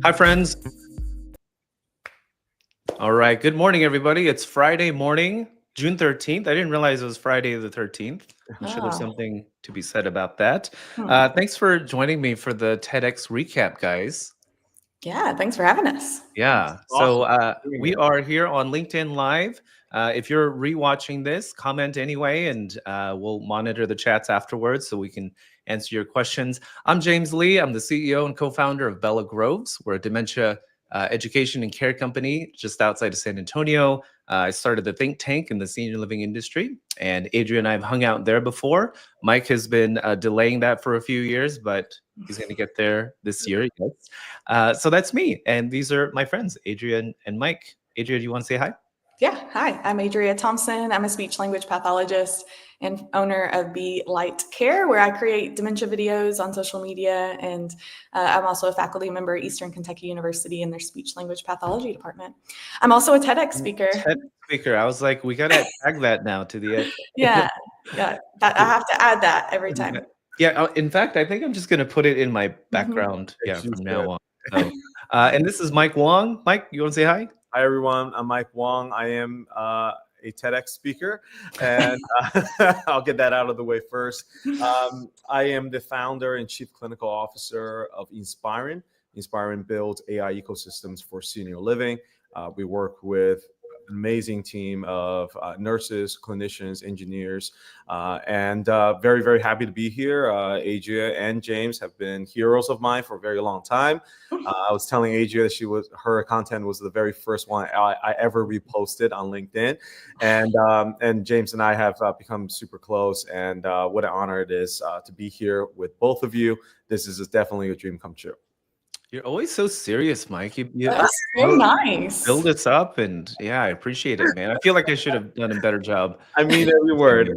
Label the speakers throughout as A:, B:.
A: Hi, friends. All right. Good morning, everybody. It's Friday morning, June 13th. I didn't realize it was Friday the 13th. I'm sure there's something to be said about that. Thanks for joining me for the TEDx recap, guys.
B: Yeah, thanks for having us.
A: Yeah. So we are here on LinkedIn Live. If you're rewatching this, comment anyway, and we'll monitor the chats afterwards so we can answer your questions. I'm James Lee. I'm the CEO and co-founder of Bella Groves. We're a dementia education and care company just outside of San Antonio. I started the think tank in the senior living industry, and Adria and I have hung out there before. Mike has been delaying that for a few years, but he's going to get there this year. Yes. So that's me, and these are my friends, Adria and Mike. Adria, do you want to say hi?
B: Yeah, hi, I'm Adria Thompson. I'm a speech language pathologist and owner of Be Light Care, where I create dementia videos on social media. And I'm also a faculty member at Eastern Kentucky University in their speech language pathology department. I'm also a TEDx speaker.
A: I was like, we got to tag that now to the
B: Yeah, I have to add that every time.
A: Yeah, in fact, I think I'm just going to put it in my background from now on. So, and this is Mike Wang. Mike, you want to say hi?
C: Hi, everyone. I'm Mike Wang. I am a TEDx speaker, and I'll get that out of the way first. I am the founder and chief clinical officer of Inspiren. Inspiren builds AI ecosystems for senior living. We work with an amazing team of nurses, clinicians, engineers, and very, very happy to be here. Adria and James have been heroes of mine for a very long time. I was telling Adria that her content was the very first one I ever reposted on LinkedIn, and James and I have become super close. And what an honor it is to be here with both of you. This is definitely a dream come true.
A: You're always so serious, Mike.
B: That's so nice.
A: Build us up, and yeah, I appreciate it, man. I feel like I should have done a better job.
C: I mean every word.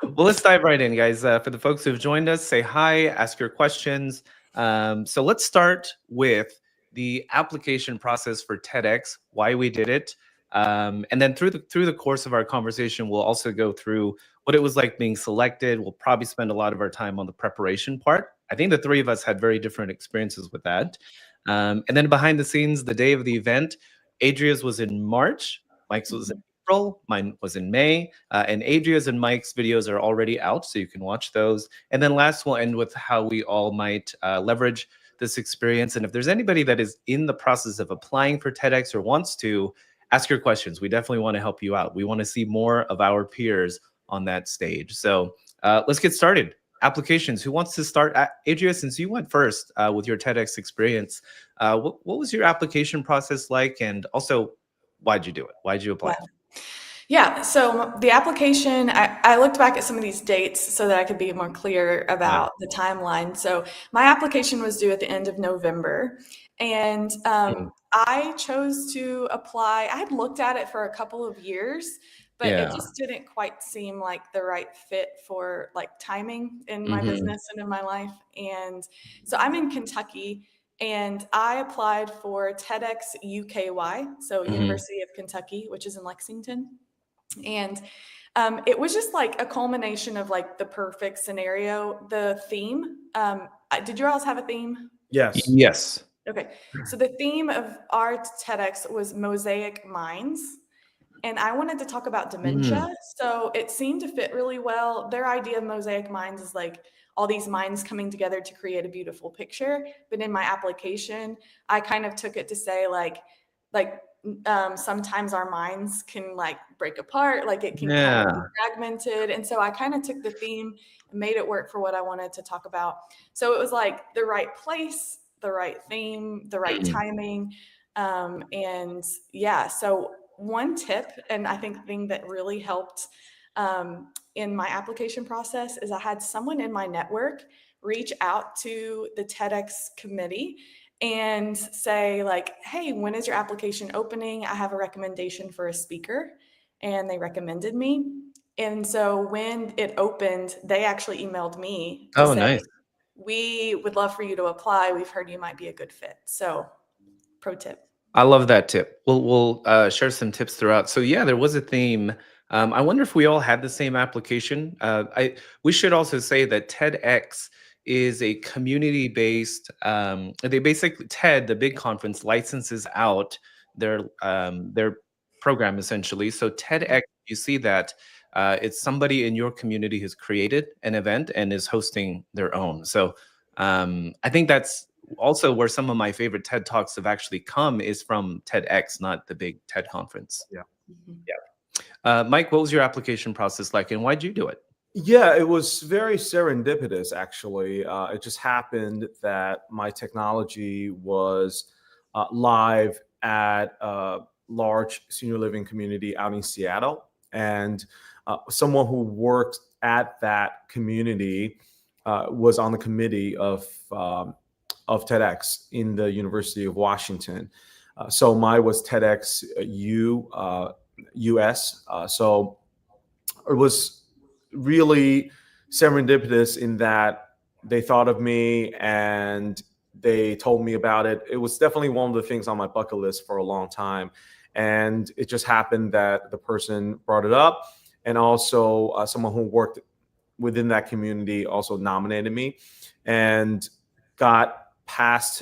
A: Well, let's dive right in, guys. For the folks who have joined us, say hi, ask your questions. So let's start with the application process for TEDx, why we did it, and then through the course of our conversation, we'll also go through what it was like being selected. We'll probably spend a lot of our time on the preparation part. I think the three of us had very different experiences with that. And then behind the scenes, the day of the event, Adria's was in March, Mike's was in April, mine was in May, and Adria's and Mike's videos are already out, so you can watch those. And then last, we'll end with how we all might leverage this experience. And if there's anybody that is in the process of applying for TEDx or wants to, ask your questions. We definitely want to help you out. We want to see more of our peers on that stage. So let's get started. Applications. Who wants to start? Adria, since you went first with your TEDx experience, what was your application process like? And also, why'd you do it? Why'd you apply?
B: Yeah, so the application, I looked back at some of these dates so that I could be more clear about the timeline. So my application was due at the end of November, and I chose to apply. I had looked at it for a couple of years, but it just didn't quite seem like the right fit for like timing in my business and in my life. And so I'm in Kentucky, and I applied for TEDx UKY, so University of Kentucky, which is in Lexington. And it was just like a culmination of like the perfect scenario. The theme, did you all have a theme?
A: Yes.
B: Okay. So the theme of our TEDx was Mosaic Minds. And I wanted to talk about dementia. So it seemed to fit really well. Their idea of Mosaic Minds is like all these minds coming together to create a beautiful picture. But in my application, I kind of took it to say like sometimes our minds can like break apart, like it can kind of be fragmented. And so I kind of took the theme and made it work for what I wanted to talk about. So it was like the right place, the right theme, the right timing. And yeah, so one tip, and I think the thing that really helped in my application process is I had someone in my network reach out to the TEDx committee and say like, hey, when is your application opening? I have a recommendation for a speaker. And they recommended me. And so when it opened, they actually emailed me to say,
A: nice.
B: We would love for you to apply. We've heard you might be a good fit. So pro tip.
A: I love that tip. We'll share some tips throughout. So yeah, there was a theme. I wonder if we all had the same application. We should also say that TEDx is a community-based. They basically TED, the big conference, licenses out their program essentially. So TEDx, you see that it's somebody in your community who's created an event and is hosting their own. So I think that's also where some of my favorite TED Talks have actually come is from TEDx, not the big TED conference.
C: Yeah.
A: Mike, what was your application process like, and why'd you do it?
C: Yeah, it was very serendipitous, actually. It just happened that my technology was live at a large senior living community out in Seattle. And someone who worked at that community was on the committee of TEDx in the University of Washington. So mine was TEDx US. So it was really serendipitous in that they thought of me and they told me about it. It was definitely one of the things on my bucket list for a long time. And it just happened that the person brought it up. And also someone who worked within that community also nominated me and got passed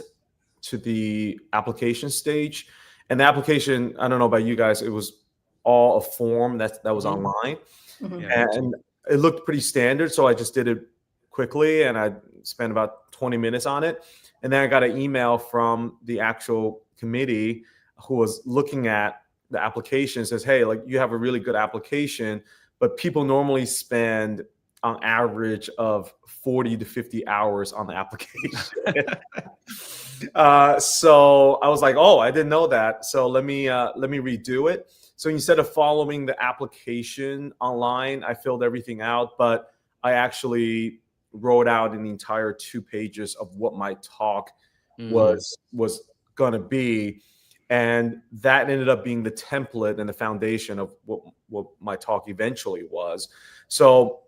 C: to the application stage. And the application, I don't know about you guys, it was all a form that was online. And it looked pretty standard. So I just did it quickly and I spent about 20 minutes on it. And then I got an email from the actual committee who was looking at the application, says, hey, like you have a really good application, but people normally spend on average of 40 to 50 hours on the application. So I was like, oh, I didn't know that. So let me redo it. So instead of following the application online, I filled everything out, but I actually wrote out an entire 2 pages of what my talk was going to be. And that ended up being the template and the foundation of what my talk eventually was. So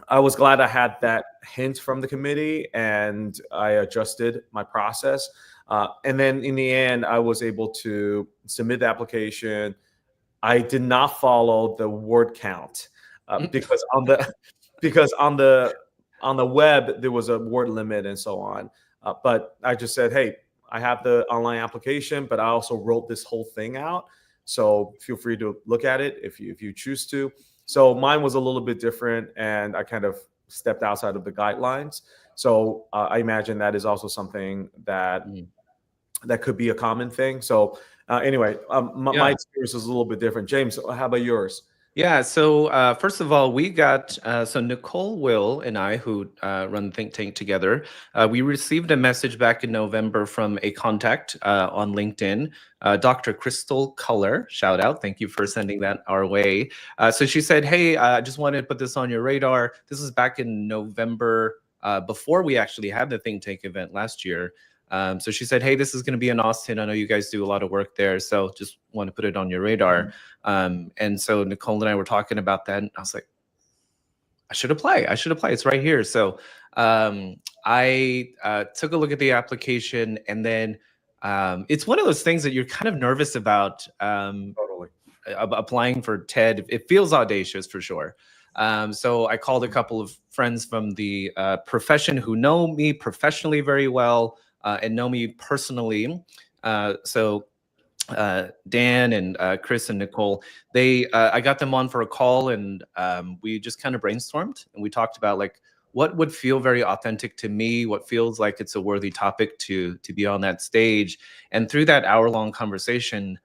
C: I was glad I had that hint from the committee and I adjusted my process. And then in the end, I was able to submit the application. I did not follow the word count because on the web there was a word limit and so on. But I just said, hey, I have the online application, but I also wrote this whole thing out. So feel free to look at it if you choose to. So mine was a little bit different, and I kind of stepped outside of the guidelines. So I imagine that is also something that could be a common thing. So anyway, my experience is a little bit different. James, how about yours?
A: Yeah, so first of all, we got, so Nicole, Will, and I, who run the think tank together, we received a message back in November from a contact on LinkedIn, Dr. Crystal Color, shout out, thank you for sending that our way. So she said, hey, I just wanted to put this on your radar. This was back in November, before we actually had the think tank event last year. So she said, hey, this is going to be in Austin. I know you guys do a lot of work there, so just want to put it on your radar. And so Nicole and I were talking about that, and I was like, I should apply. It's right here. So I took a look at the application, and then it's one of those things that you're kind of nervous about applying for TED. It feels audacious for sure. So I called a couple of friends from the profession who know me professionally very well, and know me personally. So Dan and Chris and Nicole, I got them on for a call, and we just kind of brainstormed, and we talked about like what would feel very authentic to me, what feels like it's a worthy topic to be on that stage. And through that hour-long conversation,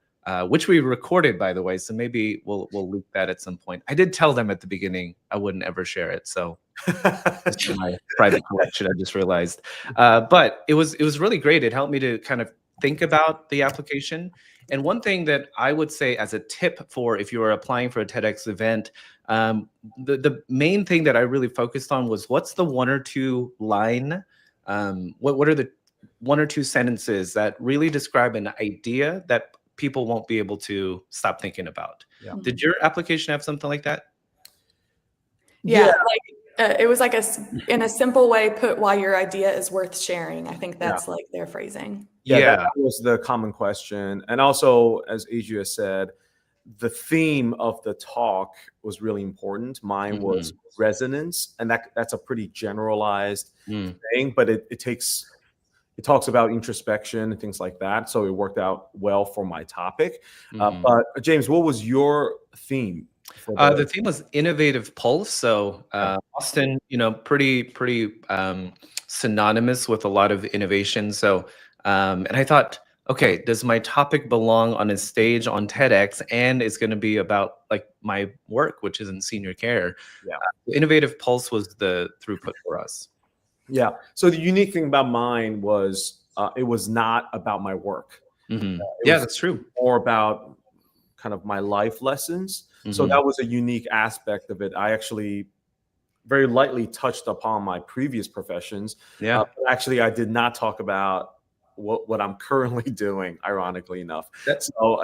A: which we recorded, by the way, so maybe we'll loop that at some point. I did tell them at the beginning I wouldn't ever share it, so it's in my private collection, I just realized. But it was really great. It helped me to kind of think about the application. And one thing that I would say as a tip for if you are applying for a TEDx event, the main thing that I really focused on was what's the 1 or 2 line, what are the 1 or 2 sentences that really describe an idea that people won't be able to stop thinking about. Yeah. Did your application have something like that?
B: Yeah. Like it was like in a simple way, put why your idea is worth sharing. I think that's like their phrasing.
C: Yeah, that was the common question. And also, as Adria said, the theme of the talk was really important. Mine was resonance, and that's a pretty generalized thing, but it talks about introspection and things like that. So it worked out well for my topic. But James, what was your theme?
A: The theme was innovative pulse. So Austin, pretty synonymous with a lot of innovation. So and I thought, okay, does my topic belong on a stage on TEDx, and it's going to be about like my work, which is in senior care. Innovative pulse was the throughput for us.
C: Yeah. So the unique thing about mine was it was not about my work.
A: Yeah, that's true.
C: More about kind of my life lessons. So that was a unique aspect of it. I actually very lightly touched upon my previous professions. But actually, I did not talk about what I'm currently doing, ironically enough. So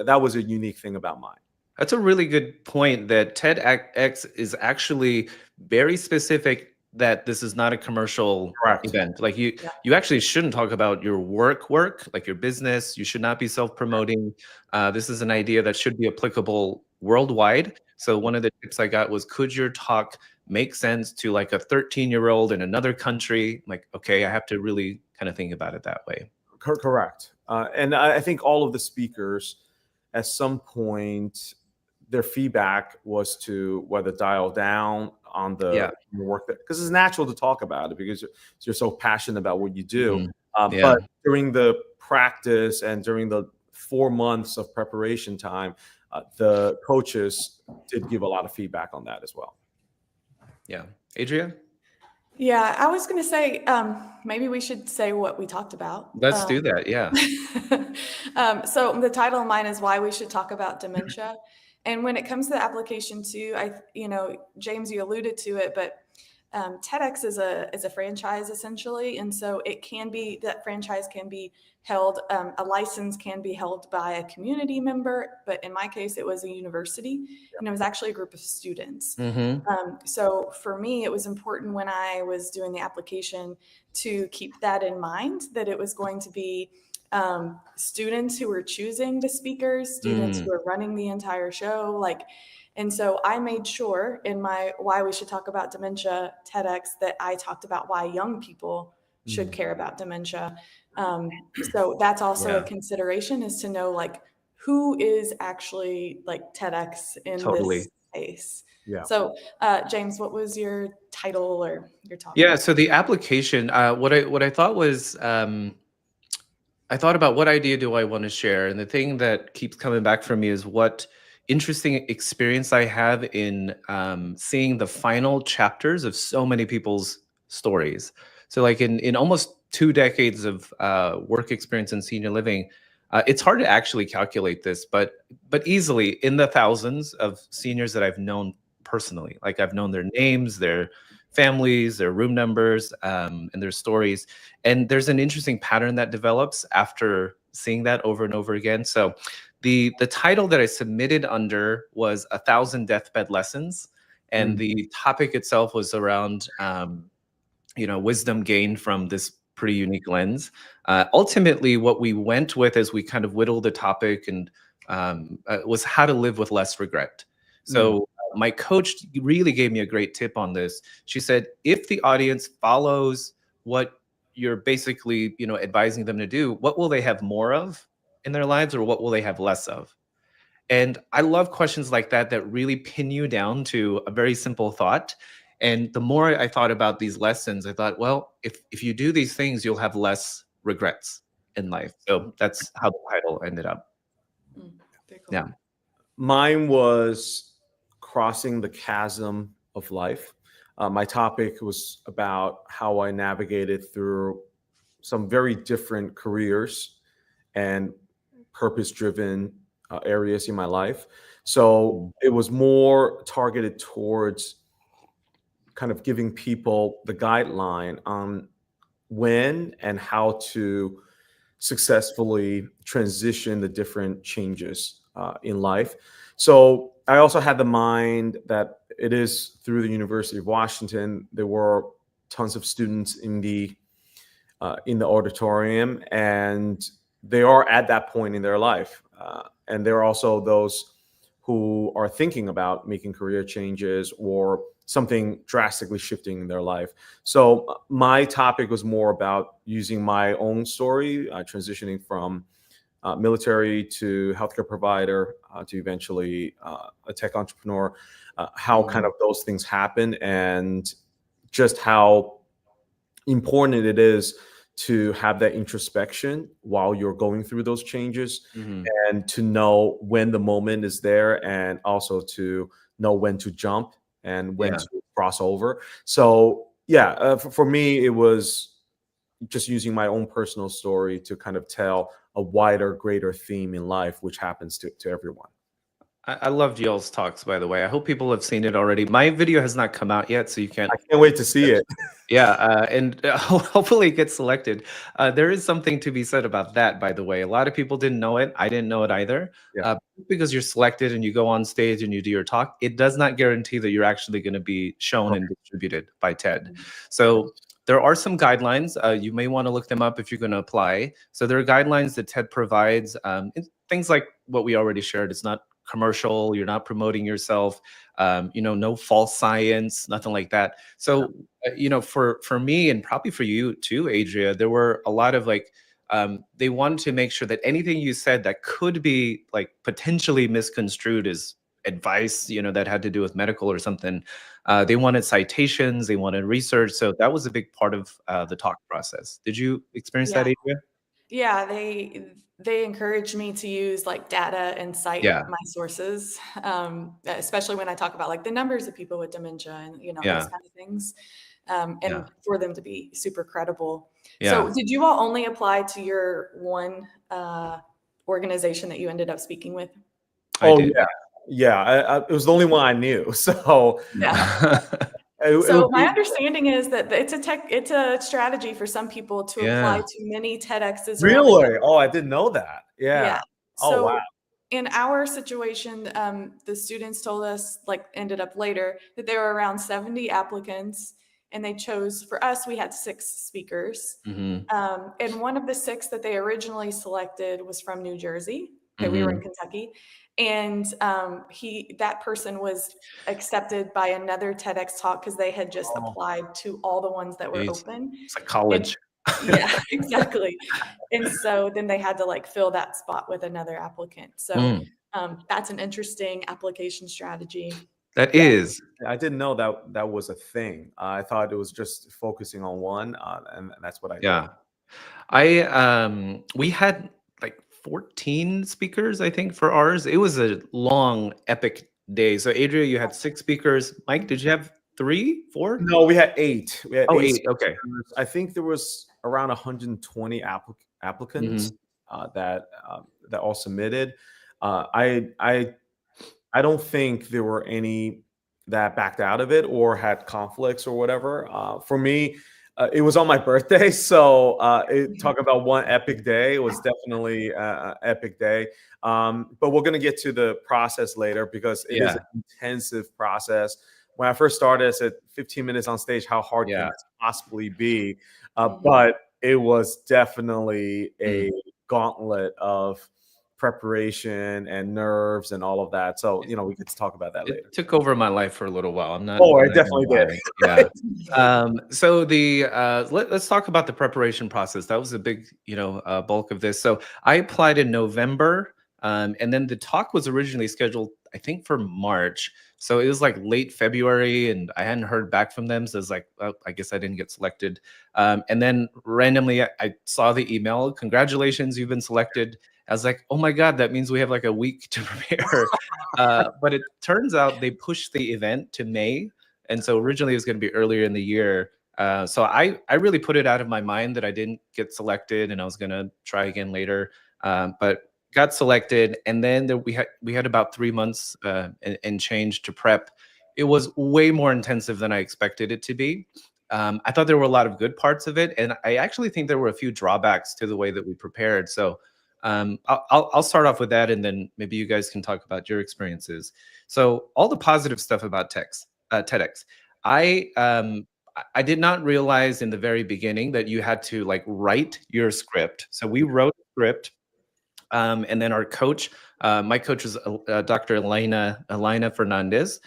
C: that was a unique thing about mine.
A: That's a really good point, that TEDx is actually very specific, that this is not a commercial event. Like you actually shouldn't talk about your work, like your business. You should not be self-promoting. This is an idea that should be applicable worldwide. So one of the tips I got was, could your talk make sense to like a 13-year-old in another country? Like, okay, I have to really kind of think about it that way.
C: Correct. And I think all of the speakers at some point, their feedback was to whether dial down on the work, because it's natural to talk about it because you're so passionate about what you do. But during the practice and during the 4 months of preparation time, the coaches did give a lot of feedback on that as well.
A: Yeah. Adria?
B: Yeah, I was going to say, maybe we should say what we talked about.
A: Let's do that. Yeah.
B: So the title of mine is Why We Should Talk About Dementia. And when it comes to the application too, James, you alluded to it, but TEDx is a franchise essentially. And so that franchise can be held, a license can be held by a community member, but in my case, it was a university, and it was actually a group of students. So for me, it was important when I was doing the application to keep that in mind, that it was going to be students who were choosing the speakers, students who were running the entire show, and so I made sure in my Why We Should Talk About Dementia TEDx that I talked about why young people should care about dementia. So that's also a consideration, is to know who is actually TEDx in this space.
C: Yeah.
B: So James, what was your title or your talk?
A: Yeah. So the application, what I thought was, I thought about what idea do I want to share? And the thing that keeps coming back for me is what interesting experience I have in seeing the final chapters of so many people's stories. So like in almost 2 decades of work experience in senior living, it's hard to actually calculate this, but easily in the thousands of seniors that I've known personally. Like I've known their names, their families, their room numbers, and their stories. And there's an interesting pattern that develops after seeing that over and over again. So the title that I submitted under was 1,000 Deathbed Lessons. And the topic itself was around, wisdom gained from this pretty unique lens. Ultimately, what we went with as we kind of whittled the topic and was how to live with less regret. So my coach really gave me a great tip on this. She said, if the audience follows what you're basically, advising them to do, what will they have more of in their lives, or what will they have less of? And I love questions like that really pin you down to a very simple thought. And the more I thought about these lessons, I thought, well, if you do these things, you'll have less regrets in life. So that's how the title ended up.
B: Very cool.
A: Yeah.
C: Mine was crossing the chasm of life. My topic was about how I navigated through some very different careers and purpose-driven areas in my life. So it was more targeted towards kind of giving people the guideline on when and how to successfully transition the different changes in life. So I also had the mind that it is through the University of Washington. There were tons of students in the auditorium, and they are at that point in their life. and there are also those who are thinking about making career changes or something drastically shifting in their life. So my topic was more about using my own story, transitioning from military to healthcare provider to eventually a tech entrepreneur, how kind of those things happen, and just how important it is to have that introspection while you're going through those changes, and to know when the moment is there, and also to know when to jump and when
A: Yeah.
C: to cross over. So yeah, for me, it was just using my own personal story to kind of tell a wider, greater theme in life, which happens to everyone.
A: I loved y'all's talks, by the way. I hope people have seen it already. My video has not come out yet, so you can't.
C: I can't wait to see it.
A: Yeah, and hopefully it gets selected. There is something to be said about that, by the way. A lot of people didn't know it. I didn't know it either.
C: Yeah.
A: Because you're selected and you go on stage and you do your talk, it does not guarantee that you're actually going to be shown and distributed by TED. So there are some guidelines. You may want to look them up if you're going to apply. So there are guidelines that TED provides. Things like what we already shared. It's not commercial. You're not promoting yourself. No false science, nothing like that. So, for me and probably for you too, Adria, there were a lot of they wanted to make sure that anything you said that could be like potentially misconstrued as advice, that had to do with medical or something. They wanted citations, they wanted research. So that was a big part of the talk process. Did you experience that,
B: Yeah.
A: Adria?
B: Yeah, they encouraged me to use like data and cite
A: Yeah.
B: my sources, especially when I talk about like the numbers of people with dementia and
A: Yeah.
B: those kind of things, and
A: Yeah.
B: for them to be super credible.
A: Yeah.
B: So, did you all only apply to your one organization that you ended up speaking with?
C: Oh,
A: did.
C: yeah. It was the only one I knew. So
B: Yeah.
C: it
B: So
C: would
B: my
C: be,
B: understanding is that it's a strategy for some people to apply
A: Yeah.
B: to many TEDx's around the
C: really? Oh, I didn't know that. Yeah.
B: Yeah.
C: Oh, wow.
B: So in our situation, the students told us, like, ended up later, that there were around 70 applicants, and they chose, for us, we had 6 speakers. And one of the 6 that they originally selected was from New Jersey. Okay, we were in Kentucky. And that person was accepted by another TEDx talk because they had just
C: Oh.
B: applied to all the ones that were
A: Jeez.
B: open.
A: It's like college.
B: Yeah, exactly. And so then they had to like fill that spot with another applicant. So that's an interesting application strategy.
A: That is.
C: I didn't know that that was a thing. I thought it was just focusing on one, and that's what I did.
A: Yeah. We had like 14 speakers, I think, for ours. It was a long, epic day. So Adria, you had 6 speakers. Mike, did you have 3, 4?
C: No, we had 8. We had
A: Oh,
C: 8
A: 8. Okay.
C: speakers. I think there was around 120 applicants that all submitted. I don't think there were any that backed out of it or had conflicts or whatever. For me, it was on my birthday, so talk about one epic day. It was definitely an epic day. But we're gonna get to the process later because it is an intensive process. When I first started, I said 15 minutes on stage. How hard can this possibly be? But it was definitely a gauntlet of preparation and nerves and all of that. So, we get to talk about that later.
A: It took over my life for a little while. I'm not.
C: Oh,
A: I'm
C: it
A: not
C: definitely
A: gonna
C: did.
A: lie. Yeah. So let's talk about the preparation process. That was a big, bulk of this. So I applied in November, and then the talk was originally scheduled, I think, for March. So it was like late February, and I hadn't heard back from them. So it's like, well, I guess I didn't get selected. And then randomly, I saw the email. Congratulations, you've been selected. I was like, oh my God, that means we have like a week to prepare. But it turns out they pushed the event to May. And so originally it was going to be earlier in the year. So I really put it out of my mind that I didn't get selected and I was going to try again later. But got selected. And then we had about 3 months and change to prep. It was way more intensive than I expected it to be. I thought there were a lot of good parts of it. And I actually think there were a few drawbacks to the way that we prepared. So I'll start off with that, and then maybe you guys can talk about your experiences. So all the positive stuff about TEDx. I did not realize in the very beginning that you had to like write your script. So we wrote a script. And then our coach, my coach was Dr. Elena Fernandez.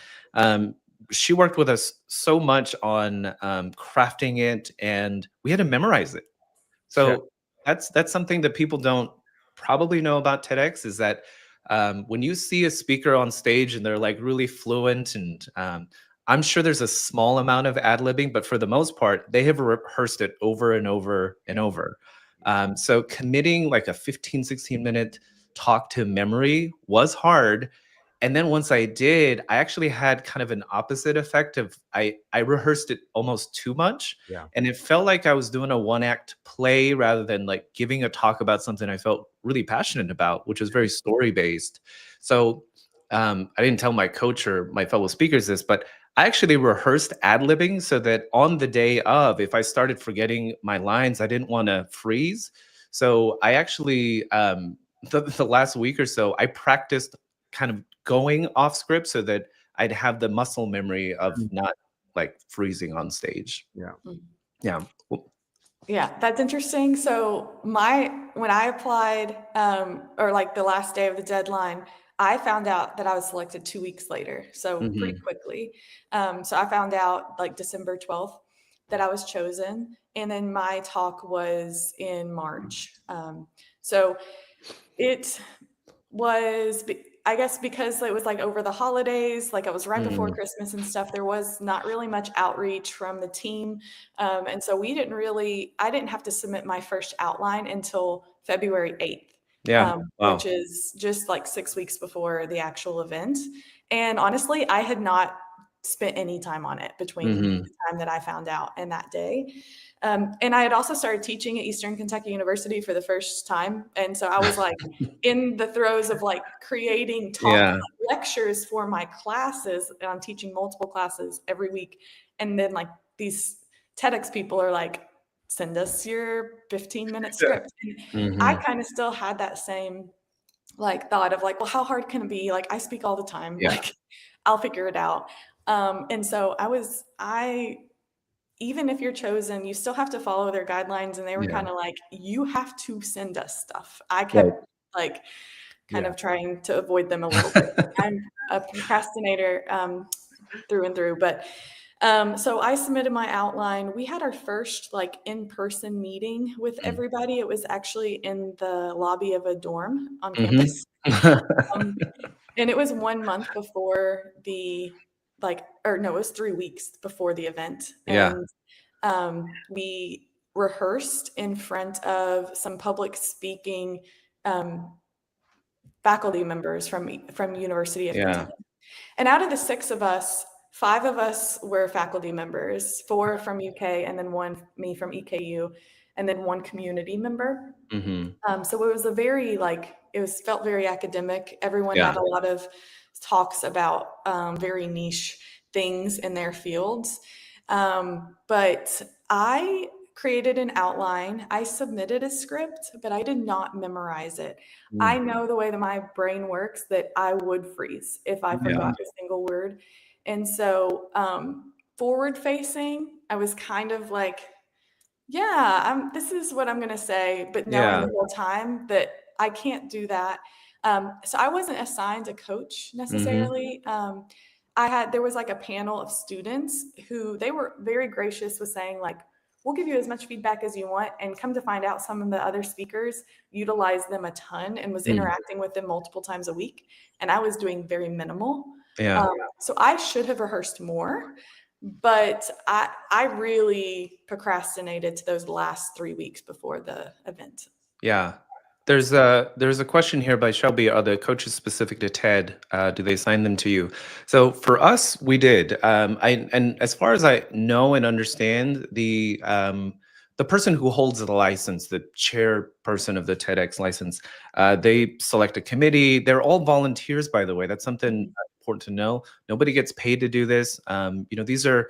A: She worked with us so much on crafting it, and we had to memorize it. So that's something that people don't probably know about TEDx, is that when you see a speaker on stage and they're like really fluent, and I'm sure there's a small amount of ad-libbing, but for the most part, they have rehearsed it over and over and over. So committing like a 15, 16-minute talk to memory was hard. And then once I did, I actually had kind of an opposite effect of I rehearsed it almost too much.
C: Yeah.
A: And it felt like I was doing a one-act play rather than like giving a talk about something I felt really passionate about, which was very story-based. So I didn't tell my coach or my fellow speakers this, but I actually rehearsed ad-libbing so that on the day of, if I started forgetting my lines, I didn't want to freeze. So I actually, the last week or so, I practiced kind of going off script so that I'd have the muscle memory of not like freezing on stage.
C: Yeah.
A: Yeah.
B: Yeah, that's interesting. So when I applied, or like the last day of the deadline, I found out that I was selected 2 weeks later. So pretty quickly. So I found out like December 12th that I was chosen. And then my talk was in March. So it was, I guess, because it was like over the holidays, like it was right before Christmas and stuff, there was not really much outreach from the team. And so I didn't have to submit my first outline until February 8th.
A: Yeah. Wow.
B: Which is just like 6 weeks before the actual event. And honestly, I had not spent any time on it between the time that I found out and that day. And I had also started teaching at Eastern Kentucky University for the first time. And so I was like in the throes of like creating lectures for my classes. And I'm teaching multiple classes every week. And then like these TEDx people are like, send us your 15-minute script. I kind of still had that same like thought of like, well, how hard can it be? Like I speak all the time, like I'll figure it out. And so even if you're chosen, you still have to follow their guidelines. And they were kind of like, you have to send us stuff. I kept like kind of trying to avoid them a little bit. I'm a procrastinator through and through, but so I submitted my outline. We had our first like in-person meeting with everybody. It was actually in the lobby of a dorm on campus. And it was 1 month before it was 3 weeks before the event. And we rehearsed in front of some public speaking faculty members from University of Kentucky. And out of the 6 of us, 5 of us were faculty members, 4 from UK, and then me from EKU, and then 1 community member. So it was felt very academic. Everyone had a lot of talks about very niche things in their fields. But I created an outline. I submitted a script, but I did not memorize it. I know the way that my brain works that I would freeze if I forgot a single word. And so forward facing, I was kind of like, this is what I'm going to say, but knowing the whole time that I can't do that. So I wasn't assigned a coach necessarily. There was like a panel of students who they were very gracious with saying like, we'll give you as much feedback as you want. And come to find out, some of the other speakers utilized them a ton and was interacting with them multiple times a week. And I was doing very minimal. So I should have rehearsed more, but I really procrastinated to those last 3 weeks before the event.
A: Yeah. There's a question here by Shelby. Are the coaches specific to TED? Do they assign them to you? So for us, we did. And as far as I know and understand, the person who holds the license, the chairperson of the TEDx license, they select a committee. They're all volunteers, by the way. That's something important to know. Nobody gets paid to do this. These are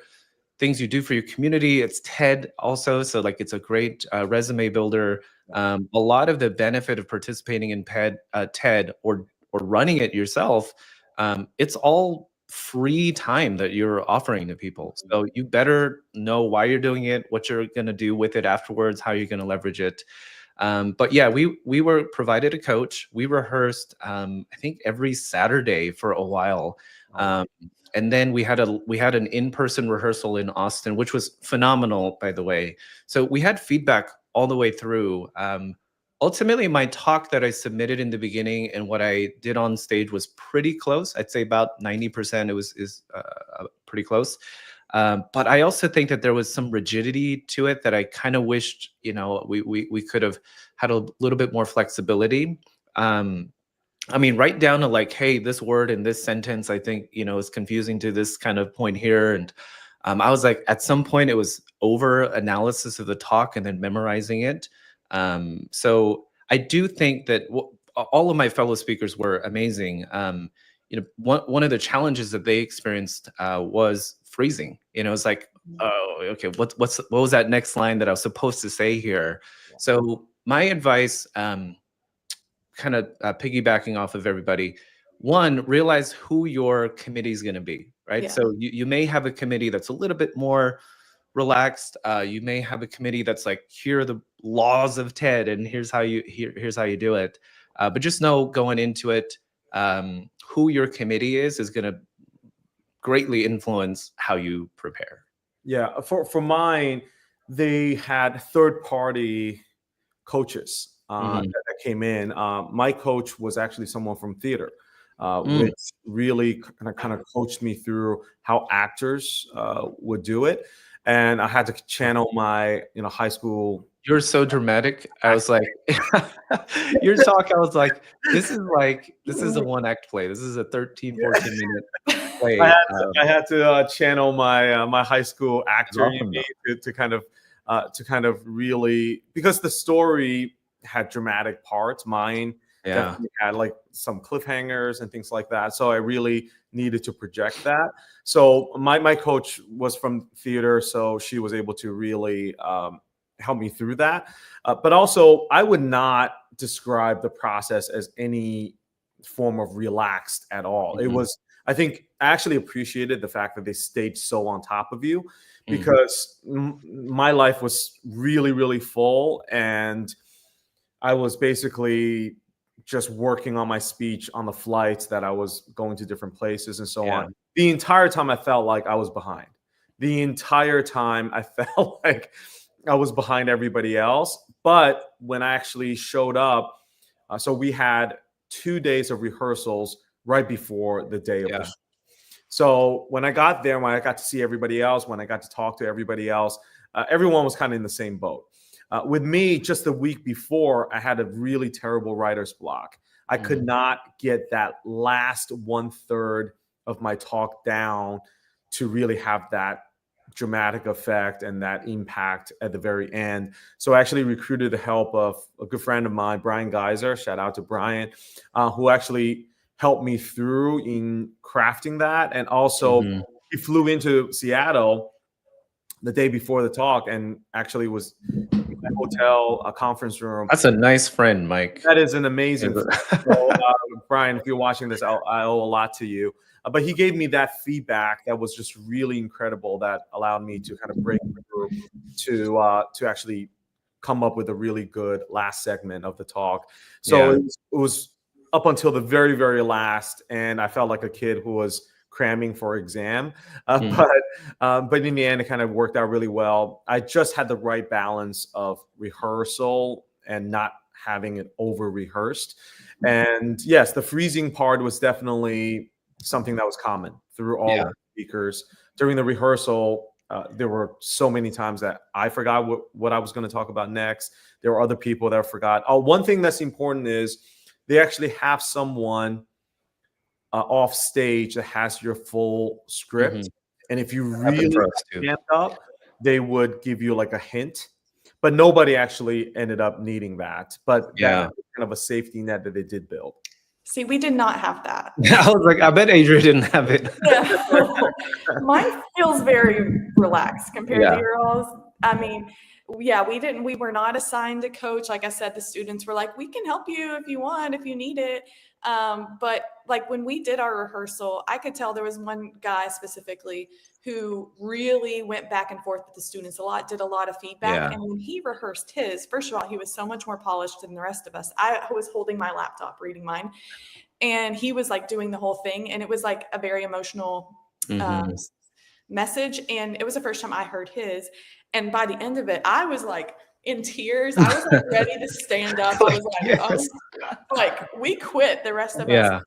A: things you do for your community. It's TED also, so like it's a great resume builder. A lot of the benefit of participating in TED or running it yourself, it's all free time that you're offering to people. So you better know why you're doing it, what you're going to do with it afterwards, how you're going to leverage it. But yeah, we were provided a coach. We rehearsed, I think every Saturday for a while. And then we had an in-person rehearsal in Austin, which was phenomenal, by the way. So we had feedback all the way through. Ultimately, my talk that I submitted in the beginning and what I did on stage was pretty close. I'd say about 90%. It was pretty close. But I also think that there was some rigidity to it that I kind of wished, we could have had a little bit more flexibility. I mean, right down to like, hey, this word in this sentence, I think, is confusing to this kind of point here. And I was like, at some point, it was over analysis of the talk and then memorizing it. So I do think that all of my fellow speakers were amazing. One of the challenges that they experienced was freezing. It's like, oh, okay, what was that next line that I was supposed to say here? So my advice, kind of piggybacking off of everybody, one, realize who your committee is going to be, right?
B: Yeah.
A: So you may have a committee that's a little bit more relaxed. You may have a committee that's like, here are the laws of TED, and here's how you do it. But just know going into it, who your committee is going to greatly influence how you prepare.
C: Yeah, for mine, they had third-party coaches that came in. My coach was actually someone from theater, which really kind of coached me through how actors would do it. And I had to channel my high school.
A: You're so dramatic. I was like, your talk, I was like, this is a one act play. This is a 13, 14 minute play.
C: I had to channel my high school actor
A: awesome,
C: to kind of really, because the story had dramatic parts. Mine definitely had like some cliffhangers and things like that. So I really needed to project that. So my coach was from theater, so she was able to really help me through that. But also, I would not describe the process as any form of relaxed at all. It was, I think, I actually appreciated the fact that they stayed so on top of you, because my life was really, really full, and I was basically just working on my speech on the flights that I was going to different places and so on. The entire time I felt like I was behind. The entire time I felt like I was behind everybody else. But when I actually showed up, so we had 2 days of rehearsals right before the day of the show. So when I got there, when I got to see everybody else, when I got to talk to everybody else, everyone was kind of in the same boat. With me, just the week before, I had a really terrible writer's block. I could not get that last 1/3 of my talk down to really have that dramatic effect and that impact at the very end. So I actually recruited the help of a good friend of mine, Brian Geiser, shout out to Brian, who actually helped me through in crafting that. And also he flew into Seattle the day before the talk and actually was in a hotel, a conference room.
A: That's a nice friend, Mike.
C: That is an amazing friend. So, Brian, if you're watching this, I owe a lot to you. But he gave me that feedback that was just really incredible, that allowed me to kind of break through to actually come up with a really good last segment of the talk. So it was up until the very, very last, and I felt like a kid who was cramming for exam. But in the end, it kind of worked out really well. I just had the right balance of rehearsal and not having it over rehearsed. And yes, the freezing part was definitely something that was common through all of the speakers. During the rehearsal, there were so many times that I forgot what I was going to talk about next. There were other people that forgot. One thing that's important is they actually have someone off stage that has your full script. And if you really stand up, they would give you like a hint. But nobody actually ended up needing that. But that was kind of a safety net that they did build.
B: See, we did not have that.
A: I was like, I bet Adria didn't have it.
B: Mine feels very relaxed compared to your all's. I mean, we were not assigned a coach. Like I said, the students were like, we can help you if you want, if you need it. But like when we did our rehearsal, I could tell there was one guy specifically who really went back and forth with the students a lot, did a lot of feedback.
A: Yeah.
B: And when he rehearsed his, first of all, he was so much more polished than the rest of us. I was holding my laptop reading mine, and he was like doing the whole thing. And it was like a very emotional message. And it was the first time I heard his. And by the end of it, I was like in tears. I was like ready to stand up. I was like,
A: Yes.
B: like we quit, the rest of us.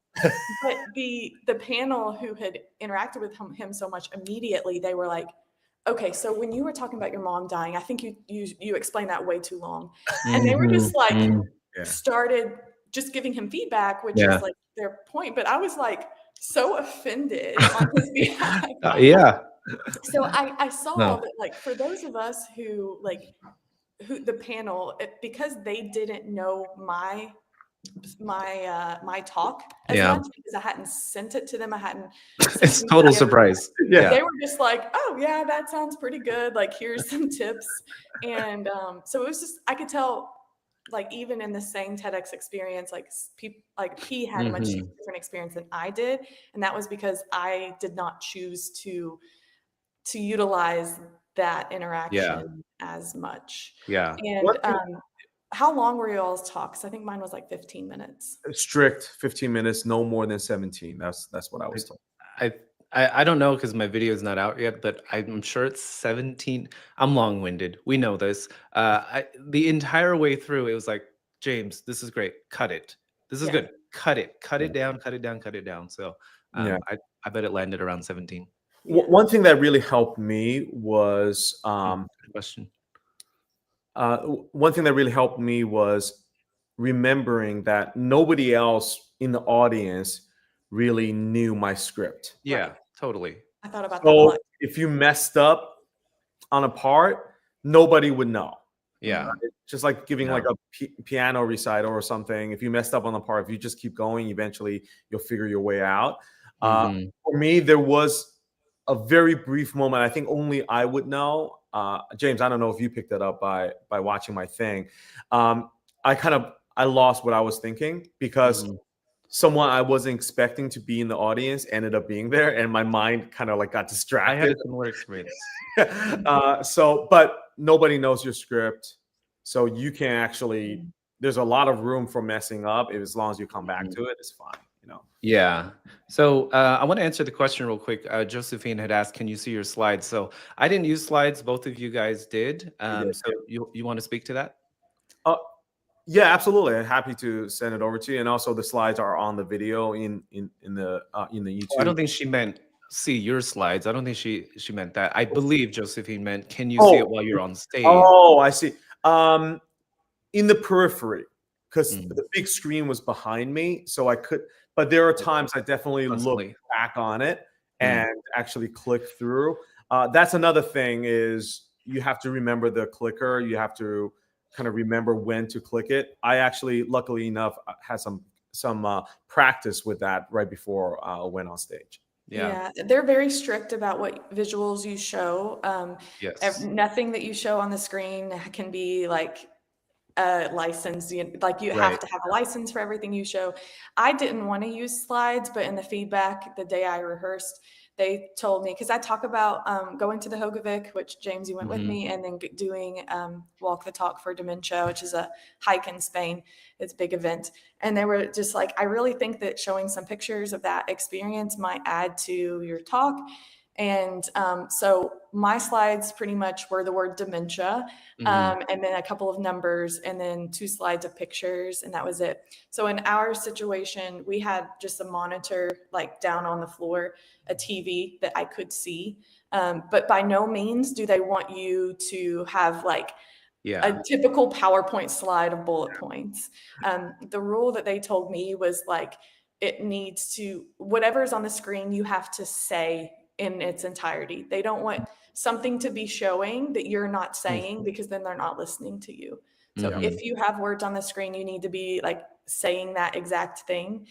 B: But the panel who had interacted with him so much, immediately they were like, okay, so when you were talking about your mom dying, I think you explained that way too long. And they were just like started just giving him feedback, which is like their point. But I was like so offended on his behalf. So I saw that, like, for those of us who the panel, because they didn't know my talk as much, because I hadn't sent it to them. I hadn't.
A: It's total surprise.
B: They were just like, "Oh yeah, that sounds pretty good. Like, here's some tips." And so it was just, I could tell, like, even in the same TEDx experience, like he had a much different experience than I did, and that was because I did not choose to utilize that interaction as much. And how long were y'all's talks? I think mine was like 15 minutes.
C: Strict 15 minutes, no more than 17. That's what I was told.
A: I don't know because my video is not out yet, but I'm sure it's 17. I'm long-winded. We know this. The entire way through, it was like, James, this is great. Cut it. This is good. Cut it. Cut it down. Cut it down. Cut it down. So I bet it landed around 17.
C: One thing that really helped me was
A: question.
C: One thing that really helped me was remembering that nobody else in the audience really knew my script.
A: Yeah, totally.
B: I thought about that a lot.
C: If you messed up on a part, nobody would know.
A: Yeah.
C: Just like giving like a piano recital or something. If you messed up on the part, if you just keep going, eventually you'll figure your way out. For me, there was a very brief moment. I think only I would know. James, I don't know if you picked that up by watching my thing. I lost what I was thinking because someone I wasn't expecting to be in the audience ended up being there, and my mind kind of like got distracted.
A: I had a similar experience.
C: But nobody knows your script, so you can actually. There's a lot of room for messing up. As long as you come back to it, it's fine.
A: Yeah. So I want to answer the question real quick. Josephine had asked, "Can you see your slides?" So I didn't use slides. Both of you guys did. So you want to speak to that?
C: Yeah, absolutely. I'm happy to send it over to you. And also, the slides are on the video in the YouTube.
A: I don't think she meant see your slides. I don't think she meant that. I believe Josephine meant, can you see it while you're on stage?
C: Oh, I see. In the periphery, because the big screen was behind me, so I could. But there are times I definitely look back on it and actually click through. That's another thing, is you have to remember the clicker. You have to kind of remember when to click it. I actually, luckily enough, had some practice with that right before I went on stage.
B: Yeah, they're very strict about what visuals you show. Nothing that you show on the screen can be like a license. Like, you have to have a license for everything you show. I didn't want to use slides, but in the feedback the day I rehearsed, they told me, because I talk about going to the Hogevik, which James, you went with me, and then doing Walk the Talk for Dementia, which is a hike in Spain. It's a big event. And they were just like, I really think that showing some pictures of that experience might add to your talk. And so my slides pretty much were the word dementia, and then a couple of numbers, and then 2 slides of pictures, and that was it. So in our situation, we had just a monitor like down on the floor, a TV that I could see, but by no means do they want you to have like a typical PowerPoint slide of bullet points. The rule that they told me was like, it needs to, whatever's on the screen, you have to say in its entirety. They don't want something to be showing that you're not saying, because then they're not listening to you. So if you have words on the screen, you need to be like saying that exact thing.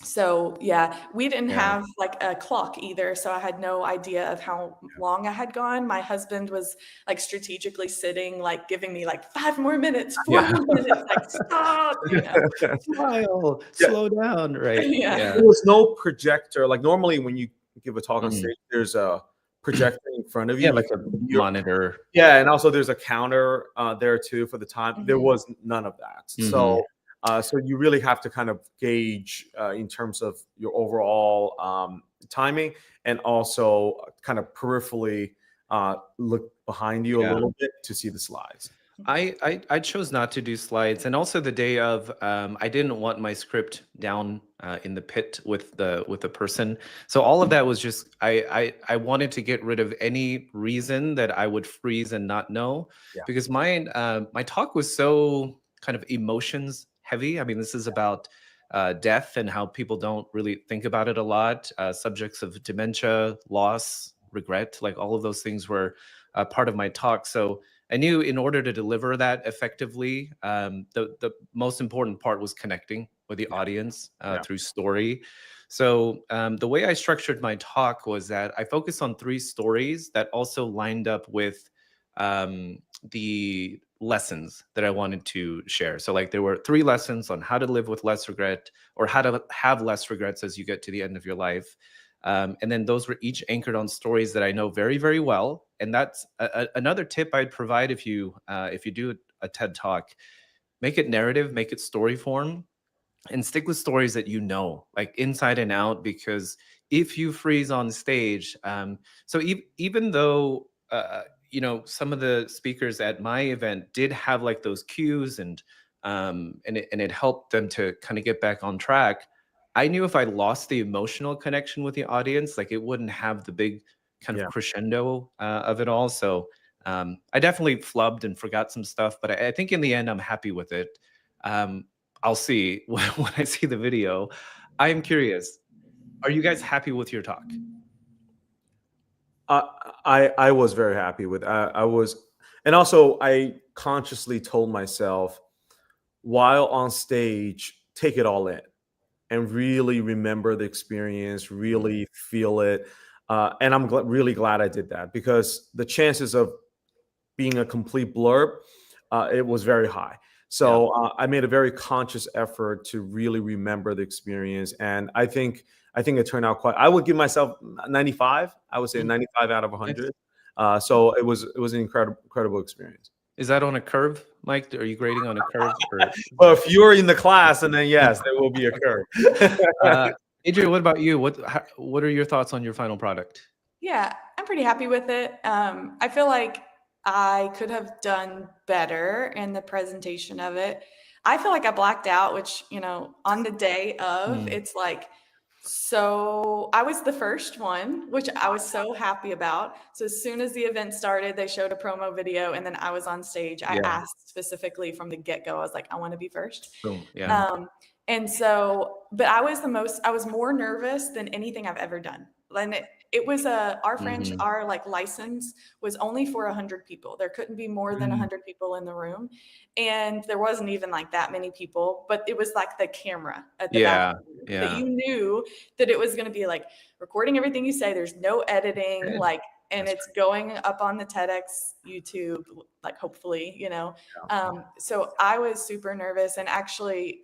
B: So yeah, we didn't
A: Yeah.
B: have like a clock either. So I had no idea of how long I had gone. My husband was like strategically sitting, like giving me like 5 more minutes, four
A: Yeah.
B: more minutes, like stop, you know.
A: Smile,
C: Yeah.
A: slow down, right?
B: Yeah.
A: Yeah.
C: There was no projector. Like normally when you give a talk on
A: Mhm.
C: stage, there's a projector in front of you.
A: Yeah,
C: You
A: like a
C: can see
A: monitor.
C: yeah, and also there's a counter there too for the time. There
B: Mhm.
C: was none of that.
A: Mhm.
C: So you really have to kind of gauge in terms of your overall timing, and also kind of peripherally look behind you a
A: Yeah.
C: little bit to see the slides.
A: I chose not to do slides, and also the day of, I didn't want my script down in the pit with the person. So all of that was just I wanted to get rid of any reason that I would freeze and not know,
C: Yeah.
A: because my talk was so kind of emotions heavy. I mean, this is about death and how people don't really think about it a lot. Subjects of dementia, loss, regret, like all of those things were part of my talk. So I knew in order to deliver that effectively, the most important part was connecting with the audience
C: Yeah.
A: through story. So the way I structured my talk was that I focused on 3 stories that also lined up with the lessons that I wanted to share. So like there were 3 lessons on how to live with less regret, or how to have less regrets as you get to the end of your life. And then those were each anchored on stories that I know very, very well. And that's another tip I'd provide if you do a TED talk: make it narrative, make it story form, and stick with stories that you know, like inside and out. Because if you freeze on stage, even though some of the speakers at my event did have like those cues, and it helped them to kind of get back on track. I knew if I lost the emotional connection with the audience, like it wouldn't have the big kind of
C: Yeah.
A: crescendo of it all. So I definitely flubbed and forgot some stuff, but I think in the end I'm happy with it. Um, I'll see when I see the video. I am curious. Are you guys happy with your talk?
C: I was very happy with I was, and also I consciously told myself while on stage, take it all in and really remember the experience, really feel it. And I'm really glad I did that, because the chances of being a complete blurb, it was very high. So I made a very conscious effort to really remember the experience, and I think it turned out quite. I would give myself 95. I would say
A: Mhm.
C: 95 out of
A: Nice.
C: 100. So it was an incredible experience.
A: Is that on a curve, Mike? Are you grading on a curve? Or
C: Well, if you're in the class, and then yes, there will be a curve.
A: Adria, what about you? What are your thoughts on your final product?
B: Yeah, I'm pretty happy with it. I feel like I could have done better in the presentation of it. I feel like I blacked out, which, on the day of,
A: Mm.
B: it's like, so I was the first one, which I was so happy about. So as soon as the event started, they showed a promo video, and then I was on stage. I
A: Yeah.
B: asked specifically from the get-go, I was like, I want to be first.
A: Boom. Yeah.
B: And so, but I was more nervous than anything I've ever done. And it was
A: Mhm.
B: our like license was only for 100 people. There couldn't be more than 100 people in the room. And there wasn't even like that many people, but it was like the camera at the back
A: Yeah.
B: of the room, that
A: Yeah.
B: you knew that it was going to be like recording everything you say. There's no editing,
A: Good.
B: like, and
C: That's
B: it's going up on the TEDx YouTube, like hopefully, so I was super nervous. And actually,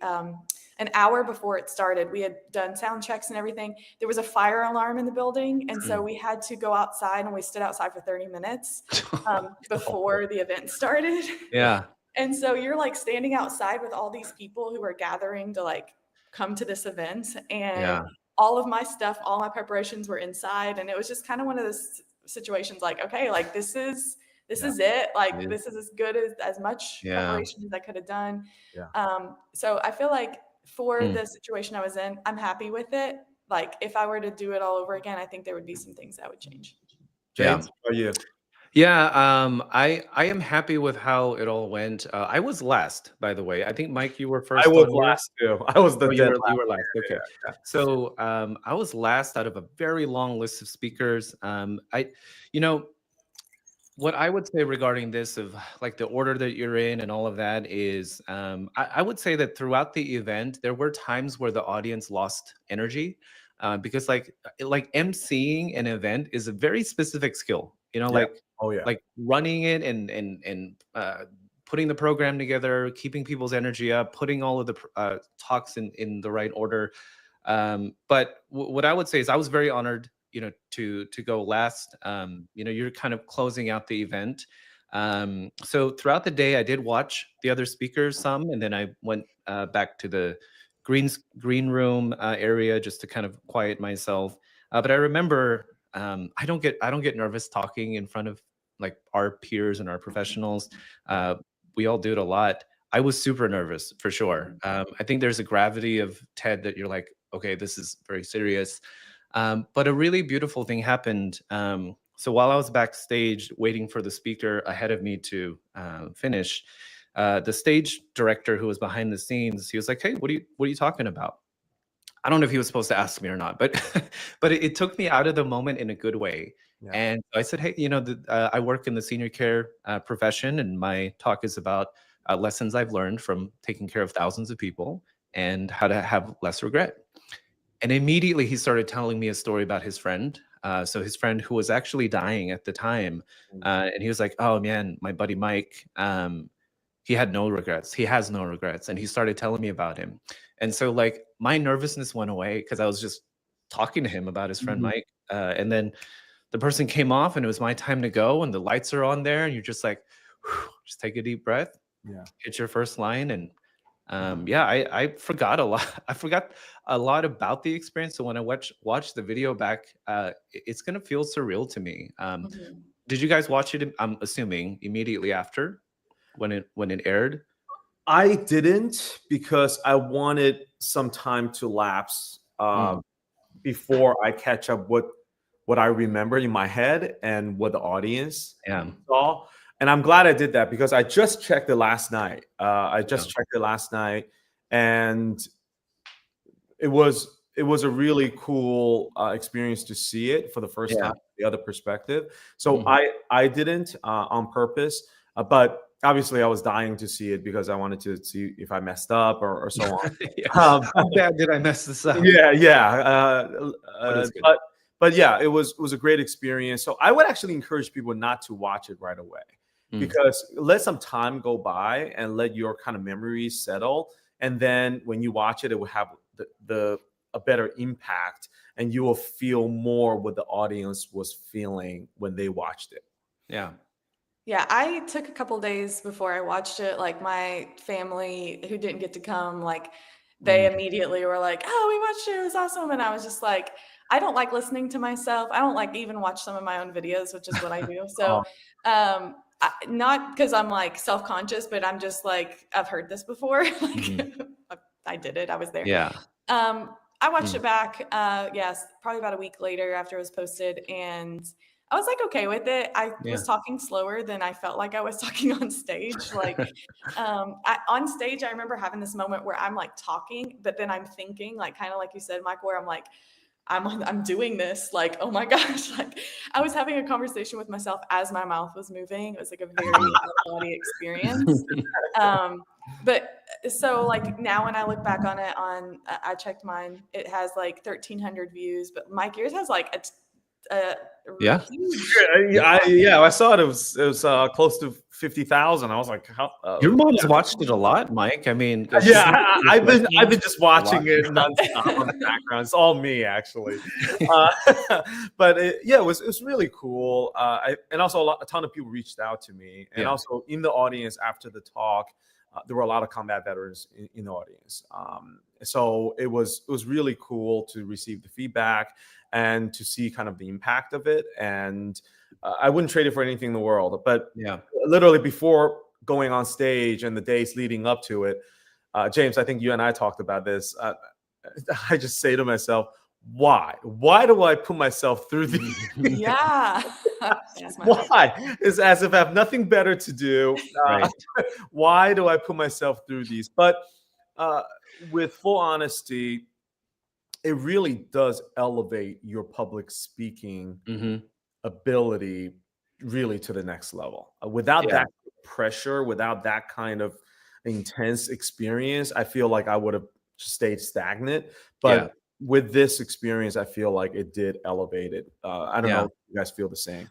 B: an hour before it started, we had done sound checks and everything. There was a fire alarm in the building. And so we had to go outside, and we stood outside for 30 minutes before the event started.
A: Yeah.
B: And so you're like standing outside with all these people who are gathering to like come to this event. And
A: Yeah.
B: all of my stuff, all my preparations were inside. And it was just kind of one of those situations like, okay, like this is it. Like
A: Yeah.
B: this is as good as much
A: Yeah.
B: preparation as I could have done.
C: Yeah.
B: So I feel like for
A: Mm.
B: the situation I was in, I'm happy with it. Like if I were to do it all over again, I think there would be some things I would change.
A: Yeah.
C: James, how are you?
A: Yeah, I am happy with how it all went. I was last, by the way. I think Mike, you were first
C: I was
A: on yours.
C: last too. I was the
A: Oh, you
C: dead
A: were
C: last.
A: you were last. Okay.
C: Yeah.
A: So I was last out of a very long list of speakers. You know, What I would say regarding this of like the order that you're in and all of that is, I would say that throughout the event, there were times where the audience lost energy, because like emceeing an event is a very specific skill. You know,
C: Yeah. Oh yeah.
A: like running it and putting the program together, keeping people's energy up, putting all of the talks in the right order. But what I would say is I was very honored, to go last. You're kind of closing out the event. So throughout the day, I did watch the other speakers some, and then I went back to the green room area just to kind of quiet myself. But I remember I don't get nervous talking in front of like our peers and our professionals. Uh, we all do it a lot. I was super nervous for sure. I think there's a gravity of TED that you're like, okay, this is very serious. But a really beautiful thing happened. So while I was backstage waiting for the speaker ahead of me to finish, the stage director who was behind the scenes, he was like, "Hey, what are you talking about?" I don't know if he was supposed to ask me or not, but but it took me out of the moment in a good way.
C: Yeah.
A: And I said, "Hey, I work in the senior care profession, and my talk is about lessons I've learned from taking care of thousands of people and how to have less regret." And immediately he started telling me a story about his friend. So his friend who was actually dying at the time, and he was like, "Oh man, my buddy Mike, he had no regrets. He has no regrets." And he started telling me about him. And so like my nervousness went away because I was just talking to him about his friend
C: Mhm.
A: Mike. And then the person came off, and it was my time to go, and the lights are on there, and you're just like, "Whew," just take a deep breath,
C: Yeah.
A: hit your first line, and yeah, I forgot a lot. I forgot a lot about the experience. So when I watch the video back, it's gonna feel surreal to me.
B: Mhm.
A: Did you guys watch it? I'm assuming immediately after when it aired.
C: I didn't because I wanted some time to lapse
A: Mm,
C: before I catch up what I remember in my head and what the audience
A: yeah,
C: saw. And I'm glad I did that because I just checked it last night. I
A: yeah,
C: just checked it last night, and it was a really cool experience to see it for the first
A: yeah.
C: time, the other perspective. So
A: Mhm.
C: I didn't on purpose, but obviously I was dying to see it because I wanted to see if I messed up or so on.
A: Yeah.
C: Um,
A: How bad did I mess this up?
C: yeah, yeah.
A: But it's good.
C: But yeah, it was a great experience. So I would actually encourage people not to watch it right away,
A: Mm,
C: because let some time go by and let your kind of memories settle, and then when you watch it, it will have the a better impact, and you will feel more what the audience was feeling when they watched it.
A: yeah.
B: Yeah, I took a couple days before I watched it. Like my family who didn't get to come, like they
A: Mm,
B: immediately were like, "Oh, we watched it. It was awesome." And I was just like, I don't like listening to myself. I don't like even watch some of my own videos, which is what I do. So,
C: Oh,
B: not because I'm like self-conscious, but I'm just like, I've heard this before.
A: mhm.
B: Like I did it. I was there.
A: Yeah.
B: I watched
A: Mm,
B: it back, yes, probably about a week later after it was posted, and I was like okay with it. I
A: yeah.
B: was talking slower than I felt like I was talking on stage. Like, on stage, I remember having this moment where I'm like talking, but then I'm thinking, like kind of like you said, Michael, where I'm like, I'm doing this, like, oh my gosh, like I was having a conversation with myself as my mouth was moving. It was like a very out of body experience. But so like now when I look back on it I checked mine, it has like 1,300 views, but Mike, yours has like a
A: Yeah.
B: huge.
C: yeah, I saw it. It was close to 50,000. I was like, how?
A: Your mom's watched it a lot, Mike. I mean, 'cause she's
C: Yeah, I've been just
A: a lot.
C: watching it nonstop on the background. It's all me, actually. But yeah, it was really cool. And also a ton of people reached out to me, and
A: Yeah.
C: also in the audience after the talk, there were a lot of combat veterans in the audience. So it was really cool to receive the feedback and to see kind of the impact of it. And I wouldn't trade it for anything in the world. But
A: Yeah.
C: literally before going on stage and the days leading up to it, James, I think you and I talked about this. I just say to myself, why? Why do I put myself through these?
B: Yeah. Yes, my life.
C: Why? It's as if I have nothing better to do.
A: Right.
C: Why do I put myself through these? But uh, with full honesty, it really does elevate your public speaking
A: Mhm.
C: ability really to the next level. Without
A: Yeah.
C: that pressure, without that kind of intense experience, I feel like I would have stayed stagnant.
A: Yeah.
C: But with this experience, I feel like it did elevate it. I don't know
A: Yeah.
C: if you guys feel the same.